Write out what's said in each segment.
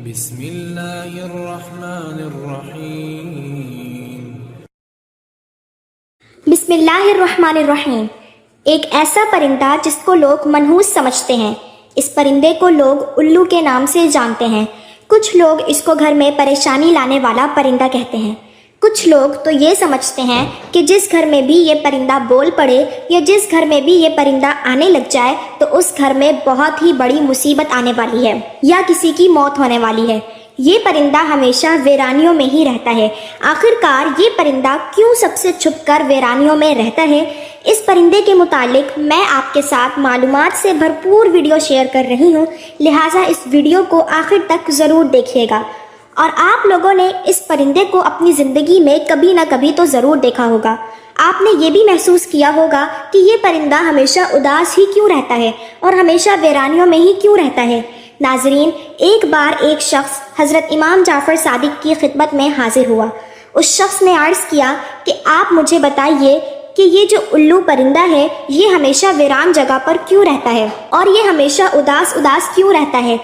بسم اللہ الرحمن الرحیم۔ بسم اللہ الرحمن الرحیم۔ ایک ایسا پرندہ جس کو لوگ منحوس سمجھتے ہیں، اس پرندے کو لوگ الو کے نام سے جانتے ہیں۔ کچھ لوگ اس کو گھر میں پریشانی لانے والا پرندہ کہتے ہیں۔ کچھ لوگ تو یہ سمجھتے ہیں کہ جس گھر میں بھی یہ پرندہ بول پڑے یا جس گھر میں بھی یہ پرندہ آنے لگ جائے تو اس گھر میں بہت ہی بڑی مصیبت آنے والی ہے یا کسی کی موت ہونے والی ہے۔ یہ پرندہ ہمیشہ ویرانیوں میں ہی رہتا ہے۔ آخرکار یہ پرندہ کیوں سب سے چھپ کر ویرانیوں میں رہتا ہے؟ اس پرندے کے متعلق میں آپ کے ساتھ معلومات سے بھرپور ویڈیو شیئر کر رہی ہوں، لہٰذا اس ویڈیو کو آخر تک ضرور دیکھیے گا۔ اور آپ لوگوں نے اس پرندے کو اپنی زندگی میں کبھی نہ کبھی تو ضرور دیکھا ہوگا۔ آپ نے یہ بھی محسوس کیا ہوگا کہ یہ پرندہ ہمیشہ اداس ہی کیوں رہتا ہے اور ہمیشہ ویرانیوں میں ہی کیوں رہتا ہے۔ ناظرین، ایک بار ایک شخص حضرت امام جعفر صادق کی خدمت میں حاضر ہوا۔ اس شخص نے عرض کیا کہ آپ مجھے بتائیے کہ یہ جو الو پرندہ ہے یہ ہمیشہ ویران جگہ پر کیوں رہتا ہے اور یہ ہمیشہ اداس کیوں رہتا ہے؟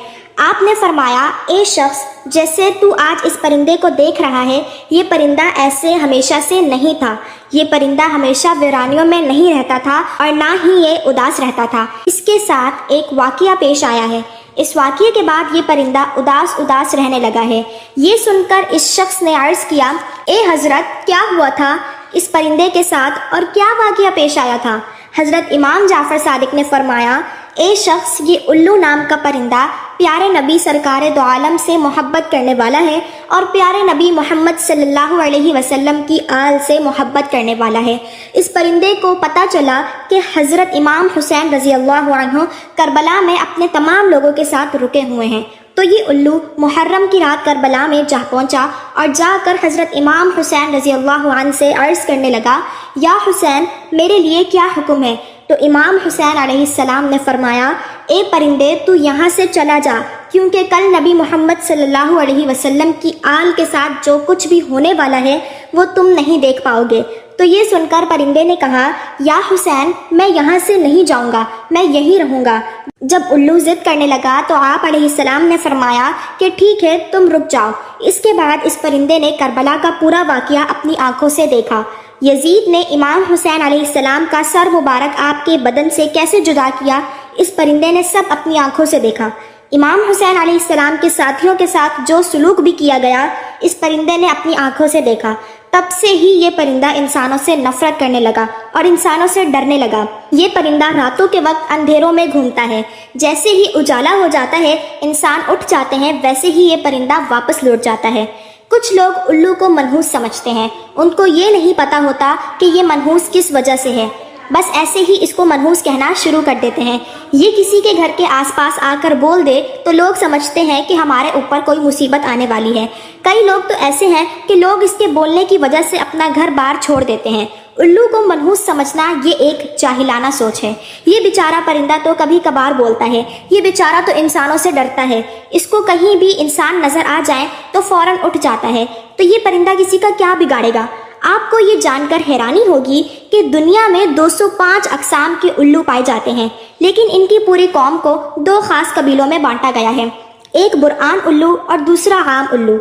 آپ نے فرمایا، اے شخص، جیسے تو آج اس پرندے کو دیکھ رہا ہے، یہ پرندہ ایسے ہمیشہ سے نہیں تھا۔ یہ پرندہ ہمیشہ ویرانیوں میں نہیں رہتا تھا اور نہ ہی یہ اداس رہتا تھا۔ اس کے ساتھ ایک واقعہ پیش آیا ہے۔ اس واقعے کے بعد یہ پرندہ اداس رہنے لگا ہے۔ یہ سن کر اس شخص نے عرض کیا، اے حضرت، کیا ہوا تھا اس پرندے کے ساتھ اور کیا واقعہ پیش آیا تھا؟ حضرت امام جعفر صادق نے فرمایا، اے شخص، یہ الو نام کا پرندہ پیارے نبی سرکار دو عالم سے محبت کرنے والا ہے اور پیارے نبی محمد صلی اللہ علیہ وسلم کی آل سے محبت کرنے والا ہے۔ اس پرندے کو پتہ چلا کہ حضرت امام حسین رضی اللہ عنہ کربلا میں اپنے تمام لوگوں کے ساتھ رکے ہوئے ہیں، تو یہ الو محرم کی رات کربلا میں جا پہنچا اور جا کر حضرت امام حسین رضی اللہ عنہ سے عرض کرنے لگا، یا حسین، میرے لیے کیا حکم ہے؟ تو امام حسین علیہ السلام نے فرمایا، اے پرندے، تو یہاں سے چلا جا، کیونکہ کل نبی محمد صلی اللہ علیہ وسلم کی آل کے ساتھ جو کچھ بھی ہونے والا ہے وہ تم نہیں دیکھ پاؤ گے۔ تو یہ سن کر پرندے نے کہا، یا حسین، میں یہاں سے نہیں جاؤں گا، میں یہیں رہوں گا۔ جب الو ضد کرنے لگا تو آپ علیہ السلام نے فرمایا کہ ٹھیک ہے، تم رک جاؤ۔ اس کے بعد اس پرندے نے کربلا کا پورا واقعہ اپنی آنکھوں سے دیکھا۔ یزید نے امام حسین علیہ السلام کا سر مبارک آپ کے بدن سے کیسے جدا کیا، اس پرندے نے سب اپنی آنکھوں سے دیکھا۔ امام حسین علیہ السلام کے ساتھیوں کے ساتھ جو سلوک بھی کیا گیا، اس پرندے نے اپنی آنکھوں سے دیکھا۔ تب سے ہی یہ پرندہ انسانوں سے نفرت کرنے لگا اور انسانوں سے ڈرنے لگا۔ یہ پرندہ راتوں کے وقت اندھیروں میں گھومتا ہے، جیسے ہی اجالا ہو جاتا ہے انسان اٹھ جاتے ہیں، ویسے ہی یہ پرندہ واپس لوٹ جاتا ہے۔ کچھ لوگ الو کو منحوس سمجھتے ہیں، ان کو یہ نہیں پتا ہوتا کہ یہ منحوس کس وجہ سے ہے، بس ایسے ہی اس کو منحوس کہنا شروع کر دیتے ہیں۔ یہ کسی کے گھر کے آس پاس آ کر بول دے تو لوگ سمجھتے ہیں کہ ہمارے اوپر کوئی مصیبت آنے والی ہے۔ کئی لوگ تو ایسے ہیں کہ لوگ اس کے بولنے کی وجہ سے اپنا گھر بار چھوڑ دیتے ہیں۔ الو کو منحوس سمجھنا یہ ایک جاہلانہ سوچ ہے۔ یہ بیچارہ پرندہ تو کبھی کبھار بولتا ہے، یہ بیچارہ تو انسانوں سے ڈرتا ہے، اس کو کہیں بھی انسان نظر آ جائے تو فوراً اٹھ جاتا ہے، تو یہ پرندہ کسی کا کیا بگاڑے گا؟ آپ کو یہ جان کر حیرانی ہوگی کہ دنیا میں 205 اقسام کے الو پائے جاتے ہیں، لیکن ان کی پوری قوم کو دو خاص قبیلوں میں بانٹا گیا ہے، ایک برعان الو اور دوسرا عام الو۔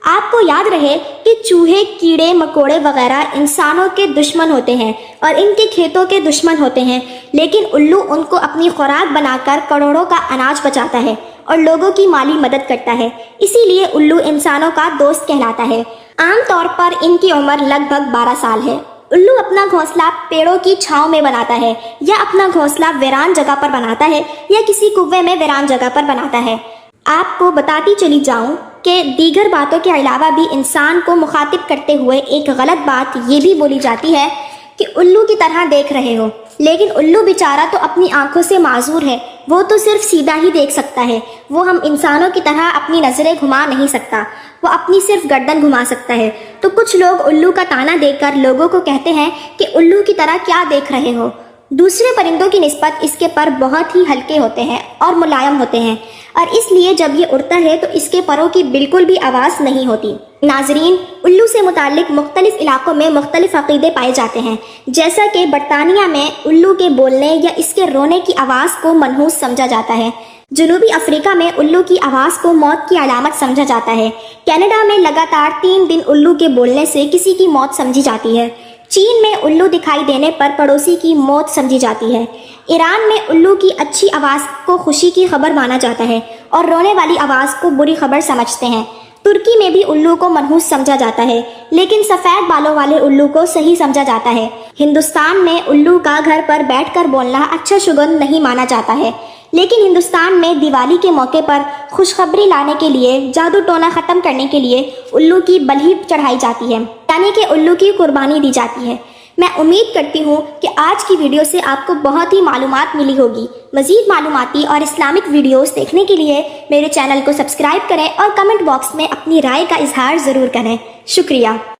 آپ کو یاد رہے کہ چوہے، کیڑے مکوڑے وغیرہ انسانوں کے دشمن ہوتے ہیں اور ان کے کھیتوں کے دشمن ہوتے ہیں، لیکن الو ان کو اپنی خوراک بنا کر کروڑوں کا اناج بچاتا ہے اور لوگوں کی مالی مدد کرتا ہے، اسی لیے الو انسانوں کا دوست کہلاتا ہے۔ عام طور پر ان کی عمر لگ بھگ 12 سال ہے۔ الو اپنا گھونسلہ پیڑوں کی چھاؤں میں بناتا ہے یا اپنا گھونسلہ ویران جگہ پر بناتا ہے یا کسی کنویں میں ویران جگہ پر بناتا ہے۔ آپ کو بتاتی چلی جاؤں کہ دیگر باتوں کے علاوہ بھی انسان کو مخاطب کرتے ہوئے ایک غلط بات یہ بھی بولی جاتی ہے کہ الو کی طرح دیکھ رہے ہو، لیکن الو بیچارہ تو اپنی آنکھوں سے معذور ہے، وہ تو صرف سیدھا ہی دیکھ سکتا ہے، وہ ہم انسانوں کی طرح اپنی نظریں گھما نہیں سکتا، وہ اپنی صرف گردن گھما سکتا ہے۔ تو کچھ لوگ الو کا طعنہ دے کر لوگوں کو کہتے ہیں کہ الو کی طرح کیا دیکھ رہے ہو۔ دوسرے پرندوں کی نسبت اس کے پر بہت ہی ہلکے ہوتے ہیں اور ملائم ہوتے ہیں، اور اس لیے جب یہ اڑتا ہے تو اس کے پروں کی بالکل بھی آواز نہیں ہوتی۔ ناظرین، الو سے متعلق مختلف علاقوں میں مختلف عقیدے پائے جاتے ہیں، جیسا کہ برطانیہ میں الو کے بولنے یا اس کے رونے کی آواز کو منحوس سمجھا جاتا ہے، جنوبی افریقہ میں الو کی آواز کو موت کی علامت سمجھا جاتا ہے۔ کینیڈا میں لگاتار 3 دن الو کے بولنے سے کسی کی موت سمجھی جاتی ہے۔ چین میں الو دکھائی دینے پر پڑوسی کی موت سمجھی جاتی ہے۔ ایران میں الو کی اچھی آواز کو خوشی کی خبر مانا جاتا ہے اور رونے والی آواز کو بری خبر سمجھتے ہیں۔ ترکی میں بھی الو کو منحوس سمجھا جاتا ہے، لیکن سفید بالوں والے الو کو صحیح سمجھا جاتا ہے۔ ہندوستان میں الو کا گھر پر بیٹھ کر بولنا اچھا شگن نہیں مانا جاتا ہے، لیکن ہندوستان میں دیوالی کے موقع پر خوشخبری لانے کے لیے، جادو ٹونا ختم کرنے کے لیے الو کی بلی چڑھائی جاتی ہے، یعنی کہ الو کی قربانی دی جاتی ہے۔ میں امید کرتی ہوں کہ آج کی ویڈیو سے آپ کو بہت ہی معلومات ملی ہوگی۔ مزید معلوماتی اور اسلامک ویڈیوز دیکھنے کے لیے میرے چینل کو سبسکرائب کریں اور کمنٹ باکس میں اپنی رائے کا اظہار ضرور کریں۔ شکریہ۔